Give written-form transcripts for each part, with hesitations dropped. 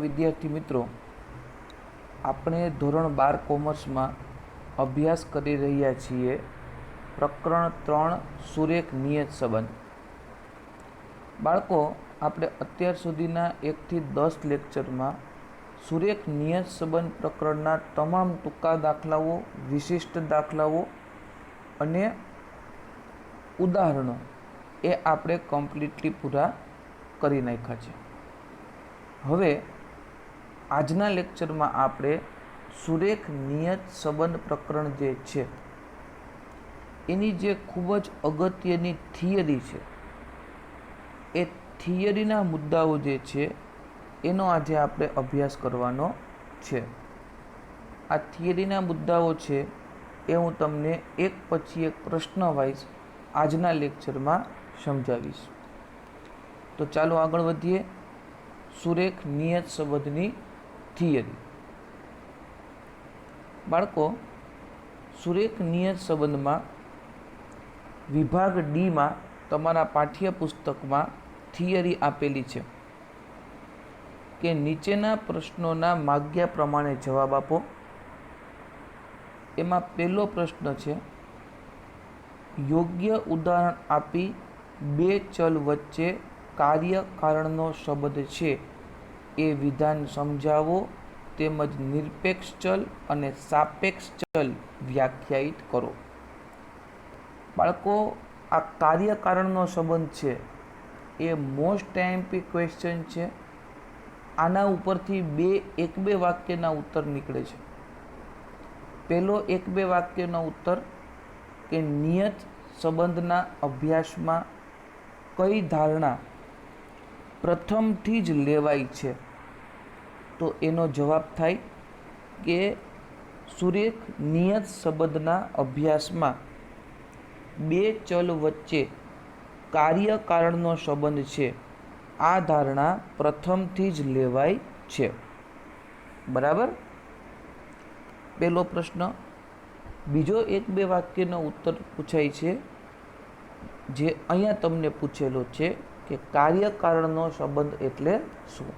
વિદ્યાર્થી મિત્રો, આપણે ધોરણ 12 કોમર્સમાં અભ્યાસ કરી રહ્યા છીએ પ્રકરણ 3 સુરેખ નિયત સંબંધ. બાળકો, આપણે અત્યાર સુધીના 1 થી 10 લેક્ચરમાં સુરેખ નિયત સંબંધ પ્રકરણના તમામ ટૂંકા દાખલાઓ, વિશિષ્ટ દાખલાઓ અને ઉદાહરણો એ આપણે કમ્પ્લીટલી પૂરા કરી નાખ્યા છે. હવે આજના લેક્ચરમાં આપણે સુરેખ નિયત સંબંધ પ્રકરણ જે છે એની જે ખૂબ જ અગત્યની થિયરી છે એ થિયરીના મુદ્દાઓ જે છે એનો આજે આપણે અભ્યાસ કરવાનો છે. આ થિયરીના મુદ્દાઓ છે એ હું તમને એક પછી એક પ્રશ્ન વાઇઝ આજના લેક્ચરમાં સમજાવીશ. તો ચાલો આગળ વધીએ. સુરેખ નિયત સંબંધની થિયરી. બાળકો, સુરેખ નિયત સંબંધમાં વિભાગ ડીમાં તમારા પાઠ્યપુસ્તકમાં થિયરી આપેલી છે કે નીચેના પ્રશ્નોના માગ્યા પ્રમાણે જવાબ આપો. એમાં પહેલો પ્રશ્ન છે, યોગ્ય ઉદાહરણ આપી બે ચલ વચ્ચે કાર્ય કારણનો સંબંધ છે એ વિધાન સમજાવો તેમજ નિરપેક્ષ ચલ અને સાપેક્ષ ચલ વ્યાખ્યાયિત કરો. બાળકો, આ કાર્ય કારણનો સંબંધ છે એ મોસ્ટ આઈએમપી ક્વેશ્ચન છે. આના ઉપરથી એક બે વાક્યના ઉત્તર નીકળે છે. પહેલો એક બે વાક્યનો ઉત્તર કે નિયત સંબંધના અભ્યાસમાં કઈ ધારણા પ્રથમથી જ લેવાય છે, તો એનો જવાબ થાય કે સુરેખ નિયત સંબંધના અભ્યાસમાં બે ચલ વચ્ચે કાર્ય કારણનો સંબંધ છે આ ધારણા પ્રથમથી જ લેવાય છે. બરાબર, પહેલો પ્રશ્ન. બીજો એક બે વાક્યનો ઉત્તર પૂછાય છે જે અહીંયા તમને પૂછેલો છે કે કાર્ય કારણનો સંબંધ એટલે શું.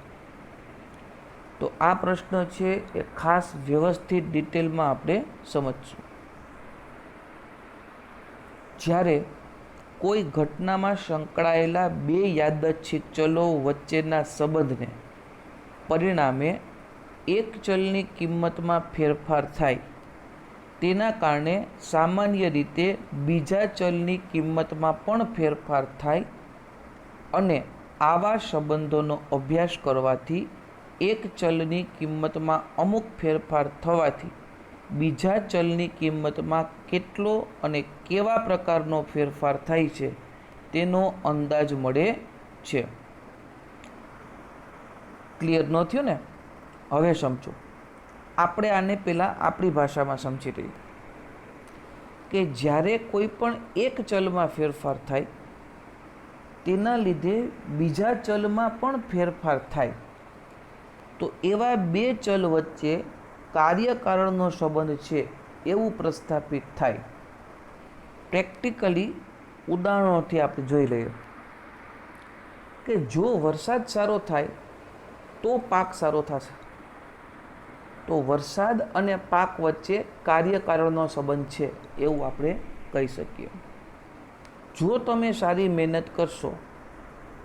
તો આ પ્રશ્ન છે એ ખાસ વ્યવસ્થિત ડિટેલમાં આપણે સમજશું. જ્યારે કોઈ ઘટનામાં સંકળાયેલા બે યાદચ્છિક ચલો વચ્ચેના સંબંધને પરિણામે એક ચલની કિંમતમાં ફેરફાર થાય તેના કારણે સામાન્ય રીતે બીજા ચલની કિંમતમાં પણ ફેરફાર થાય અને આવા સંબંધોનો અભ્યાસ કરવાથી એક ચલની કિંમતમાં અમુક ફેરફાર થવાથી બીજા ચલની કિંમતમાં કેટલો અને કેવા પ્રકારનો ફેરફાર થાય છે તેનો અંદાજ મળે છે. ક્લિયર ન થયું ને? હવે સમજો. આપણે આને પહેલાં આપણી ભાષામાં સમજી લઈએ કે જ્યારે કોઈ પણ એક ચલમાં ફેરફાર થાય તેના લીધે બીજા ચલમાં પણ ફેરફાર થાય તો એવા બે ચલ વચ્ચે કાર્યકારણનો સંબંધ છે એવું પ્રસ્થાપિત થાય. પ્રેક્ટિકલી ઉદાહરણોથી આપણે જોઈ લઈએ કે જો વરસાદ સારો થાય તો પાક સારો થશે. તો વરસાદ અને પાક વચ્ચે કાર્યકારણનો સંબંધ છે એવું આપણે કહી શકીએ. જો તમે સારી મહેનત કરશો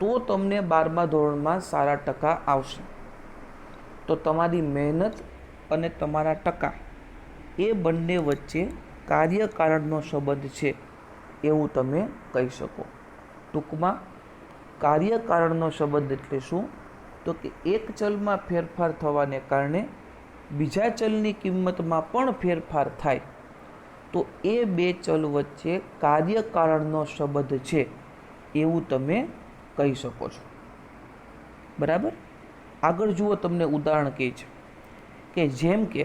તો તમને 12મા ધોરણમાં સારા ટકા આવશે. તો તમારી મહેનત અને તમારા ટકા એ બંને વચ્ચે કાર્યકારણનો સંબંધ છે એવું તમે કહી શકો. ટૂંકમાં કાર્યકારણનો સંબંધ એટલે શું? તો કે એક ચલમાં ફેરફાર થવાને કારણે બીજા ચલની કિંમતમાં પણ ફેરફાર થાય તો એ બે ચલ વચ્ચે કાર્યકારણનો સંબંધ છે એવું તમે કહી શકો છો. બરાબર. આગળ જુઓ, તમને ઉદાહરણ કહે છે કે જેમ કે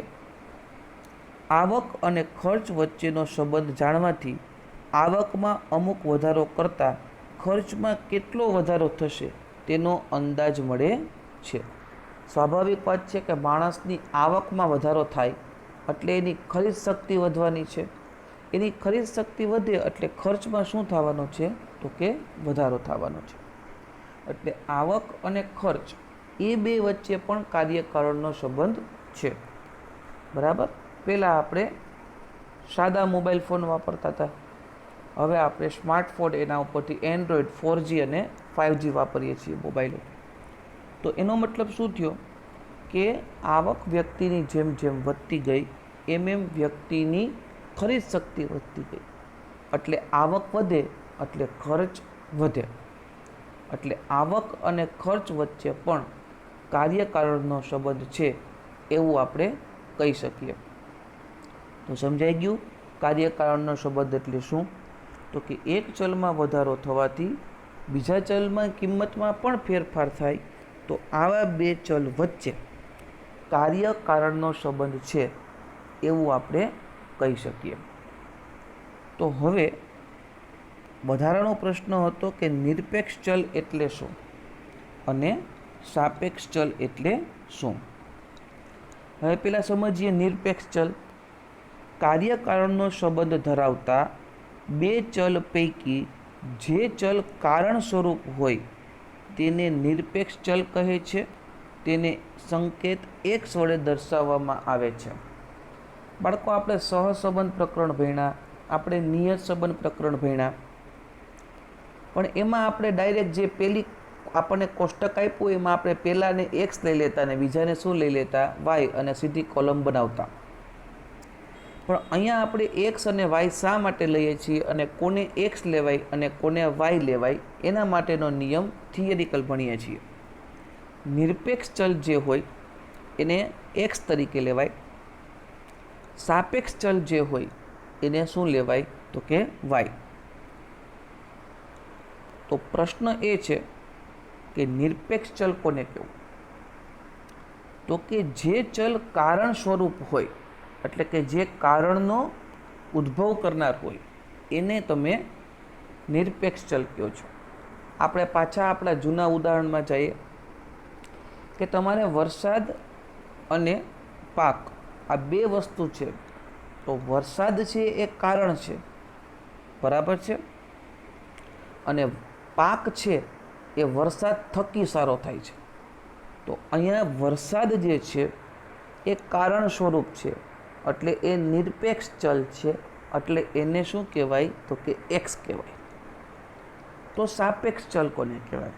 આવક અને ખર્ચ વચ્ચેનો સંબંધ જાણવાથી આવકમાં અમુક વધારો કરતાં ખર્ચમાં કેટલો વધારો થશે તેનો અંદાજ મળે છે. સ્વાભાવિક વાત છે કે માણસની આવકમાં વધારો થાય એટલે એની ખરીદ શક્તિ વધવાની છે. એની ખરીદ શક્તિ વધે એટલે ખર્ચમાં શું થવાનો છે? તો કે વધારો થવાનો છે. એટલે આવક અને ખર્ચ એ બે વચ્ચે પણ કાર્યકારણનો સંબંધ છે. બરાબર. પહેલાં આપણે સાદા મોબાઈલ ફોન વાપરતા હતા, હવે આપણે સ્માર્ટફોન, એના ઉપરથી એન્ડ્રોઈડ 4G અને 5G વાપરીએ છીએ મોબાઈલો. તો એનો મતલબ શું થયો કે આવક વ્યક્તિની જેમ જેમ વધતી ગઈ એમ એમ વ્યક્તિની ખરીદ શક્તિ વધતી ગઈ. એટલે આવક વધે એટલે ખર્ચ વધે. એટલે આવક અને ખર્ચ વચ્ચે પણ કાર્યકારણનો સંબંધ છે એવું આપણે કહી શકીએ. તો સમજાઈ ગયું કાર્યકારણનો સંબંધ એટલે શું? તો કે એક ચલમાં વધારો થવાથી બીજા ચલમાં કિંમતમાં પણ ફેરફાર થાય, તો આવા બે ચલ વચ્ચે કાર્યકારણનો સંબંધ છે એવું આપણે કહી શકીએ. તો હવે વધારાનો પ્રશ્ન હતો કે નિરપેક્ષ ચલ એટલે શું અને સાપેક્ષ ચલ એટલે શું? હવે પહેલાં સમજીએ નિરપેક્ષ ચલ. કાર્યકારણનો સંબંધ ધરાવતા બે ચલ પૈકી જે ચલ કારણ સ્વરૂપ હોય તેને નિરપેક્ષ ચલ કહે છે. તેને સંકેત x વડે દર્શાવવામાં આવે છે. બાળકો, આપણે સહસંબંધ પ્રકરણ ભણ્યા, આપણે નિયત સંબંધ પ્રકરણ ભણ્યા, પણ એમાં આપણે ડાયરેક્ટ જે પેલી આપણને કોષ્ટક આપ્યું એમાં આપણે પહેલાંને x લઈ લેતા અને બીજાને શું લઈ લેતા? y, અને સીધી કોલમ બનાવતા. પણ અહીંયા આપણે x અને y શા માટે લઈએ છીએ અને કોને x લેવાય અને કોને y લેવાય એના માટેનો નિયમ થિયરિકલ ભણીએ છીએ. નિરપેક્ષ ચલ જે હોય એને x તરીકે લેવાય, સાપેક્ષ ચલ જે હોય એને શું લેવાય? તો કે y. તો પ્રશ્ન એ છે કે નિરપેક્ષ ચલ કોને કહેવું? તો કે જે ચલ કારણ સ્વરૂપ હોય, એટલે કે જે કારણનો ઉદ્ભવ કરનાર હોય એને તમે નિરપેક્ષ ચલ કહો છો. આપણે પાછા આપણા જૂના ઉદાહરણમાં જઈએ કે તમારે વરસાદ અને પાક આ બે વસ્તુ છે. તો વરસાદ છે એ કારણ છે, બરાબર છે, અને પાક છે એ વરસાદ થકી સારો થાય છે. તો અહીંયા વરસાદ જે છે એ કારણ સ્વરૂપ છે, એટલે એ નિરપેક્ષ ચલ છે, એટલે એને શું કહેવાય? તો કે x કહેવાય. તો સાપેક્ષ ચલ કોને કહેવાય?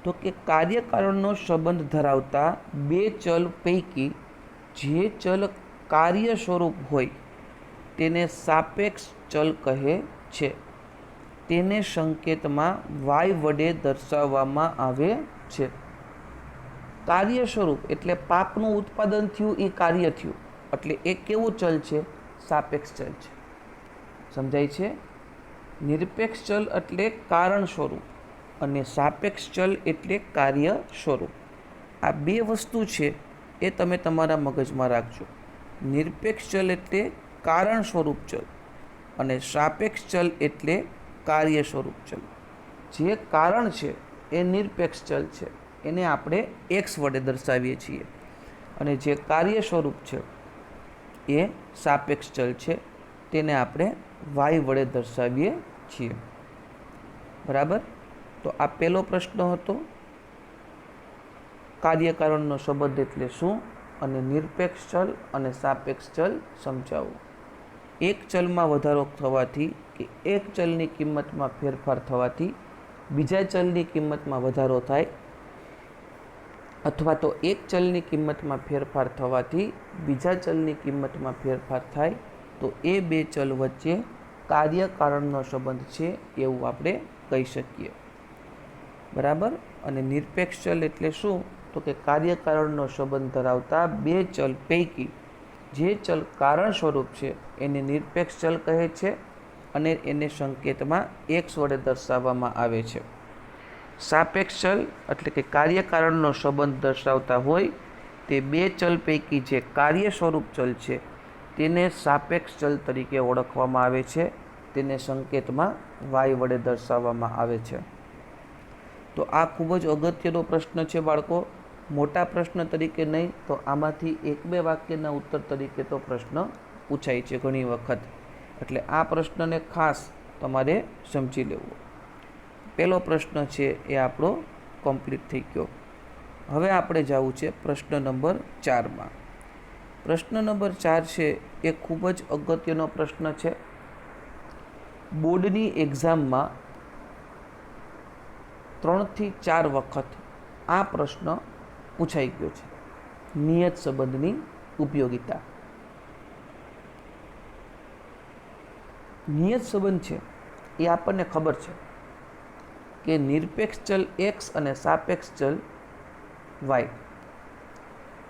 તો કે કાર્યકારણનો સંબંધ ધરાવતા બે ચલ પૈકી જે ચલ કાર્ય સ્વરૂપ હોય તેને સાપેક્ષ ચલ કહે છે. તેને સંકેતમાં y વડે દર્શાવવામાં આવે છે. કાર્ય સ્વરૂપ એટલે પાકનું ઉત્પાદન થયું એ કાર્ય થયું, એટલે એ કેવું ચલ છે? સાપેક્ષ ચલ છે. સમજાય છે? નિરપેક્ષ ચલ એટલે કારણ સ્વરૂપ અને સાપેક્ષ ચલ એટલે કાર્ય સ્વરૂપ. આ બે વસ્તુ છે એ તમે તમારા મગજમાં રાખજો. નિરપેક્ષ ચલ એટલે કારણ સ્વરૂપ ચલ અને સાપેક્ષ ચલ એટલે કાર્ય સ્વરૂપ ચલ. જે કારણ છે એ નિરપેક્ષ ચલ છે, એને આપણે x વડે દર્શાવીએ છીએ, અને જે કાર્ય સ્વરૂપ છે એ સાપેક્ષ ચલ છે, તેને આપણે y વડે દર્શાવીએ છીએ. બરાબર. તો આ પહેલો પ્રશ્ન હતો, કાર્યકારણનો સંબંધ એટલે શું અને નિરપેક્ષ ચલ અને સાપેક્ષ ચલ સમજાવો. એક ચલમાં વધારો થવાથી કે એક ચલની કિંમતમાં ફેરફાર થવાથી બીજા ચલની કિંમતમાં વધારો થાય, અથવા તો એક ચલની કિંમતમાં ફેરફાર થવાથી બીજા ચલની કિંમતમાં ફેરફાર થાય, તો એ બે ચલ વચ્ચે કાર્યકારણનો સંબંધ છે એવું આપણે કહી શકીએ. બરાબર. અને નિરપેક્ષ ચલ એટલે શું? તો કે કાર્યકારણનો સંબંધ ધરાવતા બે ચલ પૈકી જે ચલ કારણ સ્વરૂપ છે એને નિરપેક્ષ ચલ કહે છે અને એને સંકેતમાં x વડે દર્શાવવામાં આવે છે. સાપેક્ષ ચલ એટલે કે કાર્યકારણનો સંબંધ દર્શાવતા હોય તે બે ચલ પૈકી જે કાર્ય સ્વરૂપ ચલ છે તેને સાપેક્ષ ચલ તરીકે ઓળખવામાં આવે છે. તેને સંકેતમાં y વડે દર્શાવવામાં આવે છે. તો આ ખૂબ જ અગત્યનો પ્રશ્ન છે બાળકો. મોટા પ્રશ્ન તરીકે નહીં તો આમાંથી એક બે વાક્યના ઉત્તર તરીકે તો પ્રશ્ન પૂછાય છે ઘણી વખત, એટલે આ પ્રશ્નને ખાસ તમારે સમજી લેવો. પહેલો પ્રશ્ન છે એ આપણો કમ્પ્લીટ થઈ ગયો. હવે આપણે જવું છે પ્રશ્ન નંબર 4માં. પ્રશ્ન નંબર 4 છે એ ખૂબ જ અગત્યનો પ્રશ્ન છે. બોર્ડની એક્ઝામમાં 3 થી 4 વખત આ પ્રશ્ન પૂછાઈ ગયો છે. નિયત સંબંધની ઉપયોગિતા. નિયત સંબંધ છે એ આપણને ખબર છે કે નિરપેક્ષ ચલ x અને સાપેક્ષ ચલ y,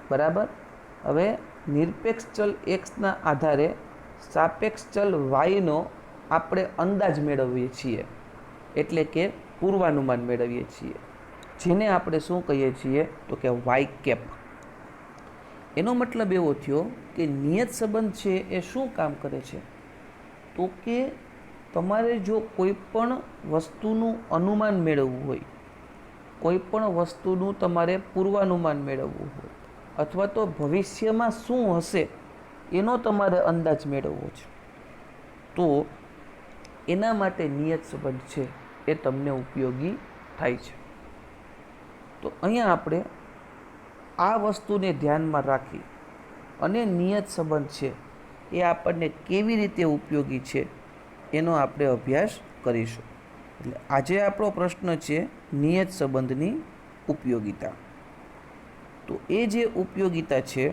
બરાબર. હવે નિરપેક્ષ ચલ xના આધારે સાપેક્ષ ચલ yનો આપણે અંદાજ મેળવીએ છીએ, એટલે કે પૂર્વાનુમાન મેળવીએ છીએ, જેને આપણે શું કહીએ છીએ તો કે વાય કેપ. એનો મતલબ એવો થયો કે નિયત સંબંધ છે એ શું કામ કરે છે તો કે તમારે જો કોઈ પણ વસ્તુનું અનુમાન મેળવવું હોય, કોઈ પણ વસ્તુનું તમારે પૂર્વાનુમાન મેળવવું હોય, અથવા તો ભવિષ્યમાં શું હશે એનો તમારે અંદાજ મેળવવો છે, તો એના માટે નિયત સંબંધ છે એ તમને ઉપયોગી થાય છે. તો અહીંયા આપણે આ વસ્તુને ધ્યાનમાં રાખી અને નિયત સંબંધ છે એ આપણને કેવી રીતે ઉપયોગી છે એનો આપણે અભ્યાસ કરીશું. એટલે આજે આપણો પ્રશ્ન છે નિયત સંબંધની ઉપયોગિતા. તો એ જે ઉપયોગિતા છે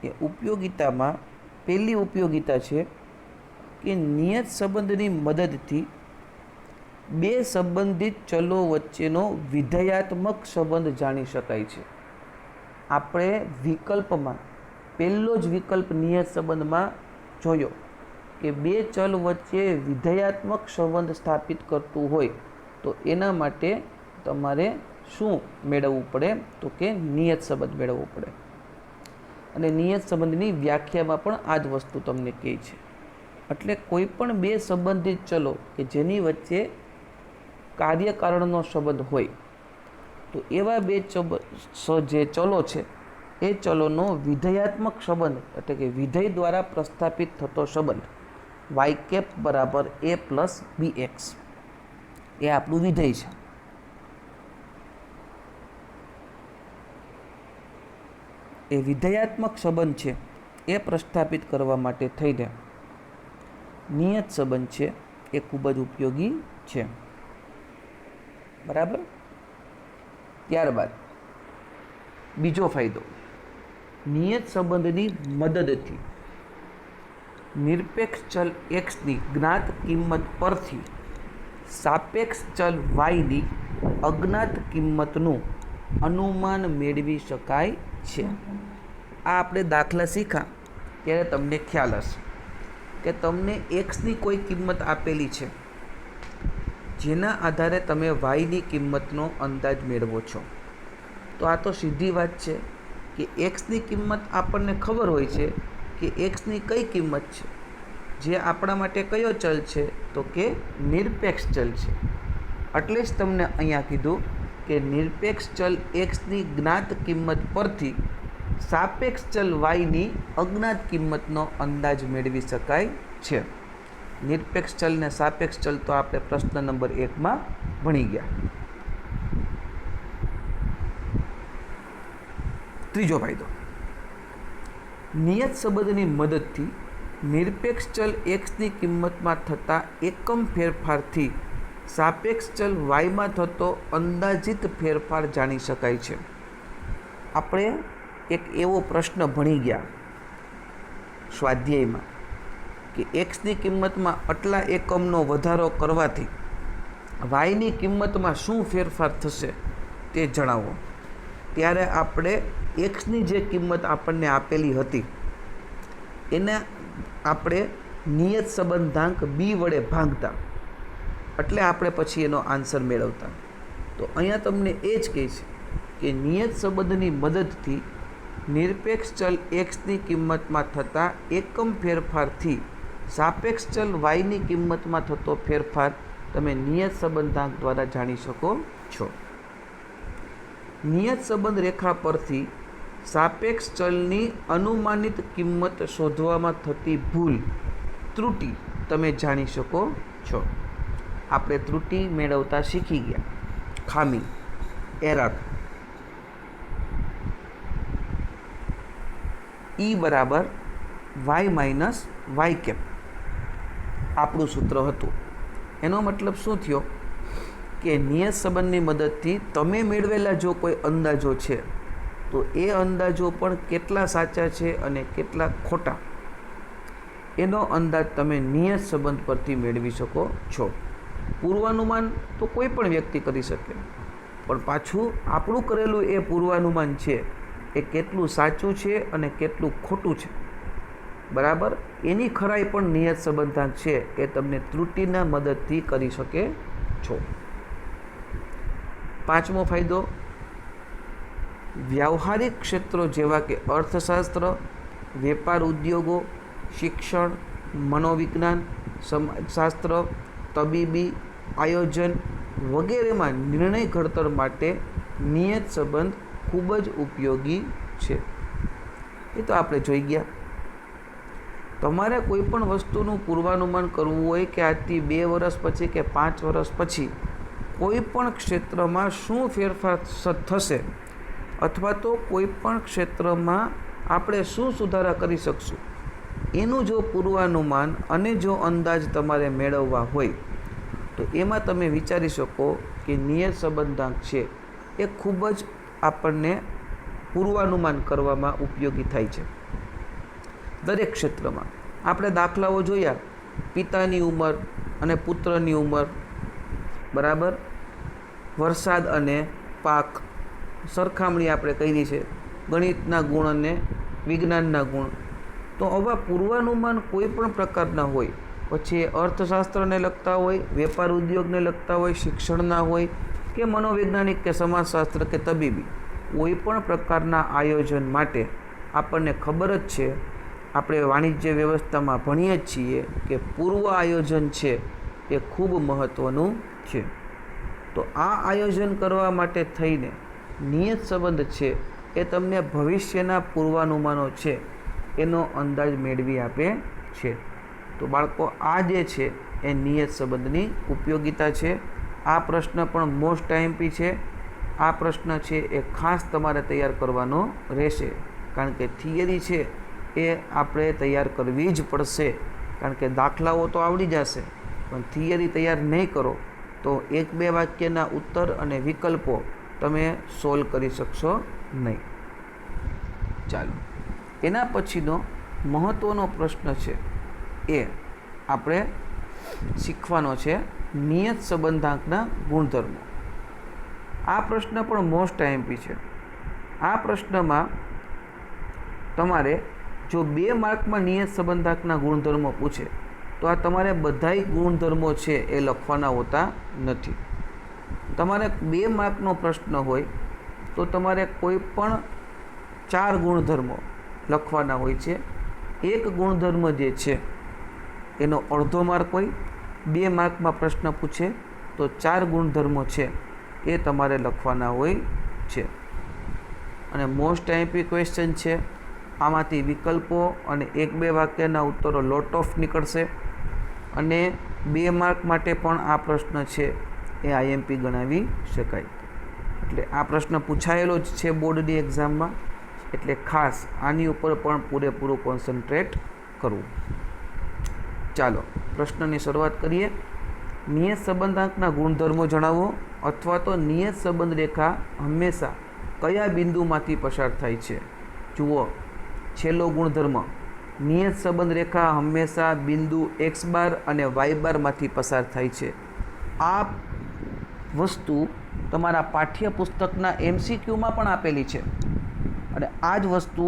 એ ઉપયોગિતામાં પહેલી ઉપયોગિતા છે કે નિયત સંબંધની મદદથી બે સંબંધિત ચલો વચ્ચેનો વિધેયાત્મક સંબંધ જાણી શકાય છે. આપણે વિકલ્પમાં પહેલો જ વિકલ્પ નિયત સંબંધમાં જોયો કે બે ચલ વચ્ચે વિધેયાત્મક સંબંધ સ્થાપિત કરતું હોય તો એના માટે તમારે શું મેળવવું પડે તો કે નિયત સંબંધ મેળવવો પડે. અને નિયત સંબંધની વ્યાખ્યામાં પણ આ જ વસ્તુ તમને કહે છે. એટલે કોઈ પણ બે સંબંધિત ચલો કે જેની વચ્ચે કાર્યકારણનો સંબંધ હોય તો એવા બે જે ચલો છે એ ચલોનો વિધેયાત્મક સંબંધ એટલે કે વિધેય દ્વારા પ્રસ્થાપિત થતો સંબંધ વાય કેપ બરાબર a પ્લસ bx એ આપણું વિધેય છે. એ વિધેયાત્મક સંબંધ છે એ પ્રસ્થાપિત કરવા માટે થઈને નિયત સંબંધ છે એ ખૂબ જ ઉપયોગી છે, બરાબર. ત્યારબાદ બીજો ફાયદો, નિયત સંબંધની મદદથી નિરપેક્ષ ચલ એક્સની જ્ઞાત કિંમત પરથી સાપેક્ષ ચલ વાયની અજ્ઞાત કિંમતનું અનુમાન મેળવી શકાય છે. આ આપણે દાખલા શીખા ત્યારે તમને ખ્યાલ હશે કે તમને એક્સની કોઈ કિંમત આપેલી છે જેના આધારે તમે વાયની કિંમતનો અંદાજ મેળવો છો. તો આ તો સીધી વાત છે કે એક્સની કિંમત આપણને ખબર હોય છે કે એક્સની કઈ કિંમત છે, જે આપણા માટે કયો ચલ છે તો કે નિરપેક્ષ ચલ છે. એટલે જ તમને અહીંયા કીધું કે નિરપેક્ષ ચલ એક્સની જ્ઞાત કિંમત પરથી સાપેક્ષ ચલ વાયની અજ્ઞાત કિંમતનો અંદાજ મેળવી શકાય છે. નિરપેક્ષ ચલ ને સાપેક્ષ ચલ તો આપણે પ્રશ્ન નંબર 1માં ભણી ગયા. ત્રીજો ફાયદો, નિયત સંબંધની મદદથી નિરપેક્ષ ચલ એક્સની કિંમતમાં થતા એકમ ફેરફારથી સાપેક્ષ ચલ વાયમાં થતો અંદાજિત ફેરફાર જાણી શકાય છે. આપણે એક એવો પ્રશ્ન ભણી ગયા સ્વાધ્યાયમાં કે એક્સની કિંમતમાં આટલા એકમનો વધારો કરવાથી વાયની કિંમતમાં શું ફેરફાર થશે તે જણાવો. ત્યારે આપણે એક્સની જે કિંમત આપણને આપેલી હતી એને આપણે નિયત સંબંધાંક બી વડે ભાંગતા, એટલે આપણે પછી એનો આન્સર મેળવતા. તો અહીંયા તમને એ જ કહે છે કે નિયત સંબંધની મદદથી નિરપેક્ષ ચલ એક્સની કિંમતમાં થતા એકમ ફેરફારથી સાપેક્ષ ચલ વાયની કિંમતમાં થતો ફેરફાર તમે નિયત સંબંધાંક દ્વારા જાણી શકો છો. નિયત સંબંધ રેખા પરથી સાપેક્ષ ચલની અનુમાનિત કિંમત શોધવામાં થતી ભૂલ ત્રુટિ તમે જાણી શકો છો. આપણે ત્રુટિ મેળવતા શીખી ગયા, ખામી, એરર. E બરાબર વાય માઇનસ વાય કેપ આપણું સૂત્ર હતું. એનો મતલબ શું થયો કે નિયત સંબંધની મદદથી તમે મેળવેલા જો કોઈ અંદાજો છે તો એ અંદાજો પણ કેટલા સાચા છે અને કેટલા ખોટા એનો અંદાજ તમે નિયત સંબંધ પરથી મેળવી શકો છો. પૂર્વાનુમાન તો કોઈ પણ વ્યક્તિ કરી શકે, પણ પાછું આપણું કરેલું એ પૂર્વાનુમાન છે એ કેટલું સાચું છે અને કેટલું ખોટું છે, બરાબર, એની ખરાઈ પણ નિયત સંબંધાંક છે એ તમને ત્રુટિના મદદથી કરી શકે છો. પાંચમો ફાયદો, વ્યવહારિક ક્ષેત્રો જેવા કે અર્થશાસ્ત્ર, વેપાર ઉદ્યોગો, શિક્ષણ, મનોવિજ્ઞાન, સમાજશાસ્ત્ર, તબીબી, આયોજન વગેરેમાં નિર્ણય ઘડતર માટે નિયત સંબંધ ખૂબ જ ઉપયોગી છે. એ તો આપણે જોઈ ગયા. તમારે કોઈ પણ વસ્તુનું પૂર્વાનુમાન કરવું હોય કે આજથી 2 વર્ષ પછી કે 5 વર્ષ પછી કોઈ પણ ક્ષેત્રમાં શું ફેરફાર થશે અથવા તો કોઈ પણ ક્ષેત્રમાં આપણે શું સુધારા કરી શકશું, એનું જો પૂર્વાનુમાન અને જો અંદાજ તમારે મેળવવા હોય તો એમાં તમે વિચારી શકો કે નિયત સંબંધાંક છે એ ખૂબ જ આપણને પૂર્વાનુમાન કરવામાં ઉપયોગી થાય છે. દરેક ક્ષેત્રમાં આપણે દાખલાઓ જોયા, પિતાની ઉંમર અને પુત્રની ઉંમર, બરાબર, વરસાદ અને પાક, સરખામણી આપણે કરી છે, ગણિતના ગુણ અને વિજ્ઞાનના ગુણ. તો આવા પૂર્વાનુમાન કોઈ પણ પ્રકારના હોય, પછી અર્થશાસ્ત્રને લગતા હોય, વેપાર ઉદ્યોગને લગતા હોય, શિક્ષણના હોય કે મનોવૈજ્ઞાનિક કે સમાજશાસ્ત્ર કે તબીબી, કોઈ પણ પ્રકારના આયોજન માટે આપણને ખબર જ છે, આપણે વાણિજ્ય વ્યવસ્થામાં ભણીએ જ છીએ કે પૂર્વ આયોજન છે એ ખૂબ મહત્ત્વનું છે. તો આ આયોજન કરવા માટે થઈને નિયત સંબંધ છે એ તમને ભવિષ્યના પૂર્વાનુમાનો છે એનો અંદાજ મેળવી આપે છે. તો બાળકો, આ જે છે એ નિયત સંબંધની ઉપયોગિતા છે. આ પ્રશ્ન પણ મોસ્ટ આઈએમપી છે. આ પ્રશ્ન છે એ ખાસ તમારે તૈયાર કરવાનો રહેશે, કારણ કે થિયરી છે એ આપણે તૈયાર કરવી જ પડશે, કારણ કે દાખલાઓ તો આવડી જશે પણ થિયરી તૈયાર નહીં કરો તો 1-2 વાક્યના ઉત્તર અને વિકલ્પો તમે સોલ્વ કરી શકશો નહીં. ચાલો, એના પછીનો મહત્ત્વનો પ્રશ્ન છે એ આપણે શીખવાનો છે નિયત સંબંધાંકના ગુણધર્મો. આ પ્રશ્ન પણ મોસ્ટ આઈએમપી છે. આ પ્રશ્નમાં તમારે જો 2 માર્કમાં નિયત સંબંધાંકના ગુણધર્મો પૂછે તો આ તમારે બધાય ગુણધર્મો છે એ લખવાના હોતા નથી. તમારે 2 માર્કનો પ્રશ્ન હોય તો તમારે કોઈ પણ 4 ગુણધર્મો લખવાના હોય છે. એક ગુણધર્મ જે છે એનો અડધો માર્ક હોય. 2 માર્કમાં પ્રશ્ન પૂછે તો 4 ગુણધર્મો છે એ તમારે લખવાના હોય છે. અને મોસ્ટ આઈએમપી ક્વેશ્ચન છે. આમાંથી વિકલ્પો અને 1-2 વાક્યના ઉત્તરો લોટ ઓફ નીકળશે. અને 2 માર્ક માટે પણ આ પ્રશ્ન છે એ આઈએમપી ગણાવી શકાય. એટલે આ પ્રશ્ન પૂછાયેલો જ છે બોર્ડની એક્ઝામમાં, એટલે ખાસ આની ઉપર પણ પૂરેપૂરું કોન્સન્ટ્રેટ કરવું. ચાલો, પ્રશ્નની શરૂઆત કરીએ. નિયત સંબંધાંકના ગુણધર્મો જણાવો, અથવા તો નિયત સંબંધ રેખા હંમેશા કયા બિંદુમાંથી પસાર થાય છે. જુઓ, છેલ્લો ગુણધર્મ, નિયત સંબંધ રેખા હંમેશા બિંદુ x બાર અને y બારમાંથી પસાર થાય છે. આ વસ્તુ તમારા પાઠ્યપુસ્તકના MCQમાં પણ આપેલી છે, અને આ જ વસ્તુ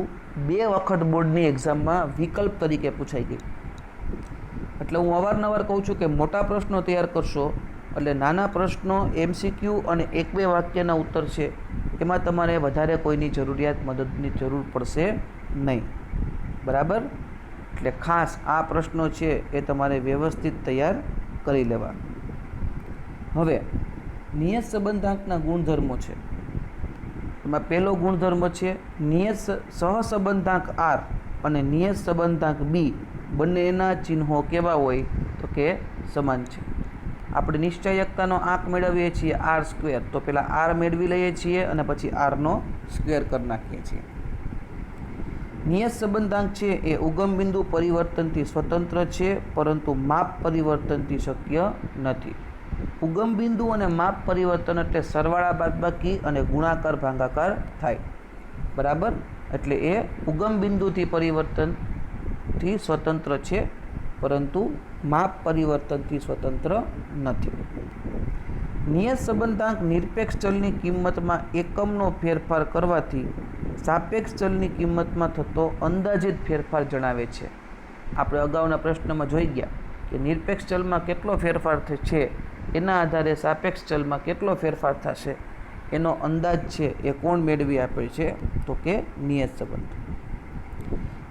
2 વખત બોર્ડની એક્ઝામમાં વિકલ્પ તરીકે પૂછાઈ ગઈ. એટલે હું અવારનવાર કહું છું કે મોટા પ્રશ્નો તૈયાર કરશો એટલે નાના પ્રશ્નો MCQ અને 1-2 વાક્યના ઉત્તર છે એમાં તમારે વધારે કોઈની મદદની જરૂર પડશે નહીં, બરાબર. એટલે ખાસ આ પ્રશ્નો છે એ તમારે વ્યવસ્થિત તૈયાર કરી લેવા. હવે નિયત સંબંધાંકના ગુણધર્મો છે. એમાં પહેલો ગુણધર્મ છે નિયત સહસંબંધાંક R અને નિયત સંબંધાંક B બંનેના ચિહ્નો કેવા હોય તો કે સમાન છે. આપણે નિશ્ચયકતાનો આંક મેળવીએ છીએ R², તો પહેલાં R મેળવી લઈએ છીએ અને પછી Rનો સ્ક્વેર કરી નાખીએ છીએ. નિયત સંબંધાંક છે એ ઉગમ બિંદુ પરિવર્તનથી સ્વતંત્ર છે, પરંતુ માપ પરિવર્તનથી શક્ય નથી. ઉગમ બિંદુ અને માપ પરિવર્તન એટલે સરવાળા બાદબાકી અને ગુણાકાર ભાગાકાર થાય. બરાબર, એટલે એ ઉગમ બિંદુથી પરિવર્તનથી સ્વતંત્ર છે, પરંતુ માપ પરિવર્તનથી સ્વતંત્ર નથી. નિયત સંબંધાંક નિરપેક્ષ ચલની કિંમતમાં એકમનો ફેરફાર કરવાથી સાપેક્ષ ચલની કિંમતમાં થતો અંદાજિત ફેરફાર જણાવે છે. આપણે અગાઉના પ્રશ્નમાં જોઈ ગયા કે નિરપેક્ષ ચલમાં કેટલો ફેરફાર છે એના આધારે સાપેક્ષ ચલમાં કેટલો ફેરફાર થશે એનો અંદાજ છે એ કોણ મેળવી આપે છે? તો કે નિયત સંબંધ.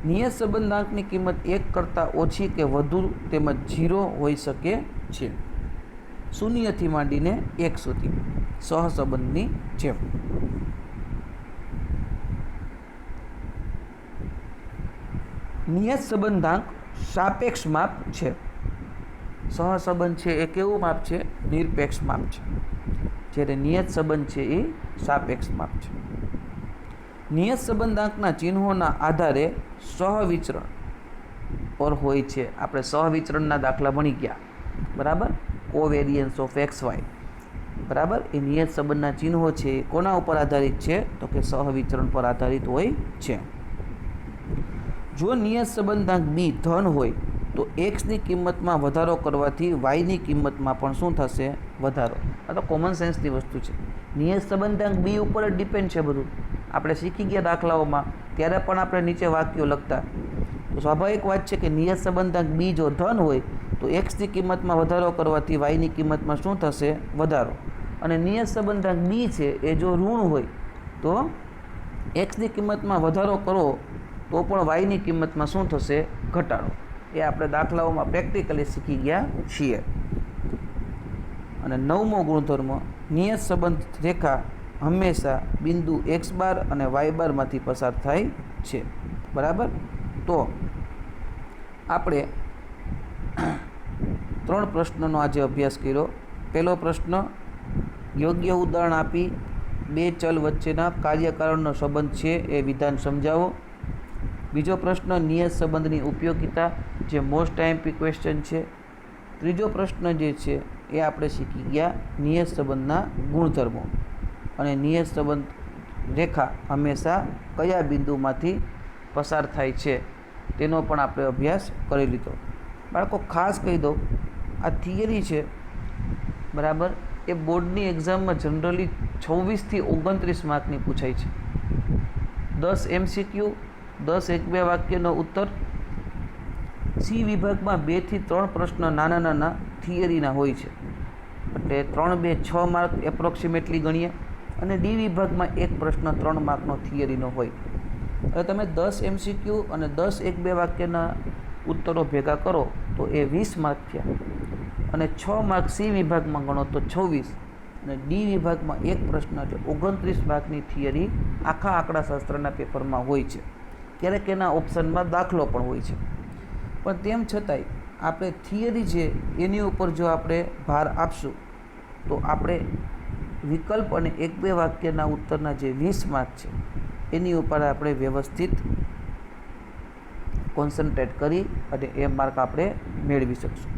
નિયત સંબંધાંકની કિંમત 1 કરતાં ઓછી કે વધુ તેમજ 0 હોઈ શકે છે, 0 થી માંડીને 1 સુધી, સહસંબંધની જેમ. નિયત સંબંધાંક સાપેક્ષ માપ છે. સહસંબંધ છે એ કેવું માપ છે? નિરપેક્ષ માપ છે. જ્યારે નિયત સંબંધ છે એ સાપેક્ષ માપ છે. નિયત સંબંધાંકના ચિહ્નોના આધારે સહવિચરણ પર હોય છે. આપણે સહવિચરણના દાખલા ભણી ગયા, બરાબર, કોવેરિયન્સ ઓફ એક્સ વાય, બરાબર. એ નિયત સંબંધના ચિહ્નો છે એ કોના ઉપર આધારિત છે? તો કે સહવિચરણ પર આધારિત હોય છે. જો નિયત સંબંધાંક બી ધન હોય તો એક્સની કિંમતમાં વધારો કરવાથી વાયની કિંમતમાં પણ શું થશે? વધારો. આ તો કોમન સેન્સની વસ્તુ છે. નિયત સંબંધાંક બી ઉપર જ ડિપેન્ડ છે બધું. આપણે શીખી ગયા દાખલાઓમાં ત્યારે પણ આપણે નીચે વાક્યો લખતા. તો સ્વાભાવિક વાત છે કે નિયત સંબંધાંક બી જો ધન હોય તો એક્સની કિંમતમાં વધારો કરવાથી વાયની કિંમતમાં શું થશે? વધારો. અને નિયત સંબંધાંક બી છે એ જો ઋણ હોય તો એક્સની કિંમતમાં વધારો કરો તો પણ વાયની કિંમતમાં શું થશે? ઘટાડો. એ આપણે દાખલાઓમાં પ્રેક્ટિકલી શીખી ગયા છીએ. અને 9મો ગુણધર્મ, નિયત સંબંધ રેખા હંમેશા બિંદુ x બાર અને y બારમાંથી પસાર થાય છે. બરાબર. તો આપણે 3 પ્રશ્નોનો આજે અભ્યાસ કર્યો. પહેલો પ્રશ્ન, યોગ્ય ઉદાહરણ આપી 2 ચલ વચ્ચેના કાર્યકારણનો સંબંધ છે એ વિધાન સમજાવો. બીજો પ્રશ્ન, નિયત સંબંધની ઉપયોગિતા, જે મોસ્ટ આઈએમપી ક્વેશ્ચન છે. ત્રીજો પ્રશ્ન જે છે એ આપણે શીખી ગયા નિયત સંબંધના ગુણધર્મો અને નિયત સંબંધ રેખા હંમેશા કયા બિંદુમાંથી પસાર થાય છે તેનો પણ આપણે અભ્યાસ કરી લીધો. બાળકો ખાસ કહી દો, આ થિયરી છે, બરાબર, એ બોર્ડની એક્ઝામમાં જનરલી 26 થી 29 માર્કની પૂછાય છે. 10 MCQ, 10 1-2 વાક્યનો ઉત્તર. સી વિભાગમાં 2 થી 3 પ્રશ્ન નાના નાના થિયરીના હોય છે, એટલે 3 2 6 માર્ક એપ્રોક્સિમેટલી ગણીએ. અને ડી વિભાગમાં 1 પ્રશ્ન 3 માર્કનો થિયરીનો હોય. હવે તમે 10 MCQ અને 10 1-2 વાક્યના ઉત્તરો ભેગા કરો તો એ 20 માર્ક થયા. અને 6 માર્ક સી વિભાગમાં ગણો તો 26, અને ડી વિભાગમાં 1 પ્રશ્ન એટલે 29 માર્કની થિયરી આખા આંકડાશાસ્ત્રના પેપરમાં હોય છે. ક્યારેક એના ઓપ્શનમાં દાખલો પણ હોય છે. પણ તેમ છતાંય આપણે થિયરી છે એની ઉપર જો આપણે ભાર આપશું તો આપણે વિકલ્પ અને 1-2 વાક્યના ઉત્તરના જે 20 માર્ક છે એની ઉપર આપણે વ્યવસ્થિત કોન્સન્ટ્રેટ કરી અને એ માર્ક આપણે મેળવી શકશું.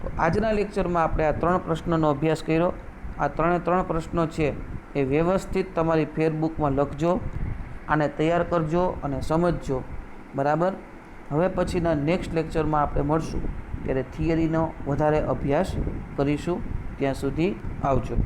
તો આજના લેક્ચરમાં આપણે આ 3 પ્રશ્નોનો અભ્યાસ કર્યો. આ 3 પ્રશ્નો છે એ વ્યવસ્થિત તમારી ફેરબુકમાં લખજો, આને તૈયાર કરજો અને સમજજો. બરાબર. હવે પછીના નેક્સ્ટ લેક્ચરમાં આપણે મળશું ત્યારે થિયરીનો વધારે અભ્યાસ કરીશું. ત્યાં સુધી આવજો.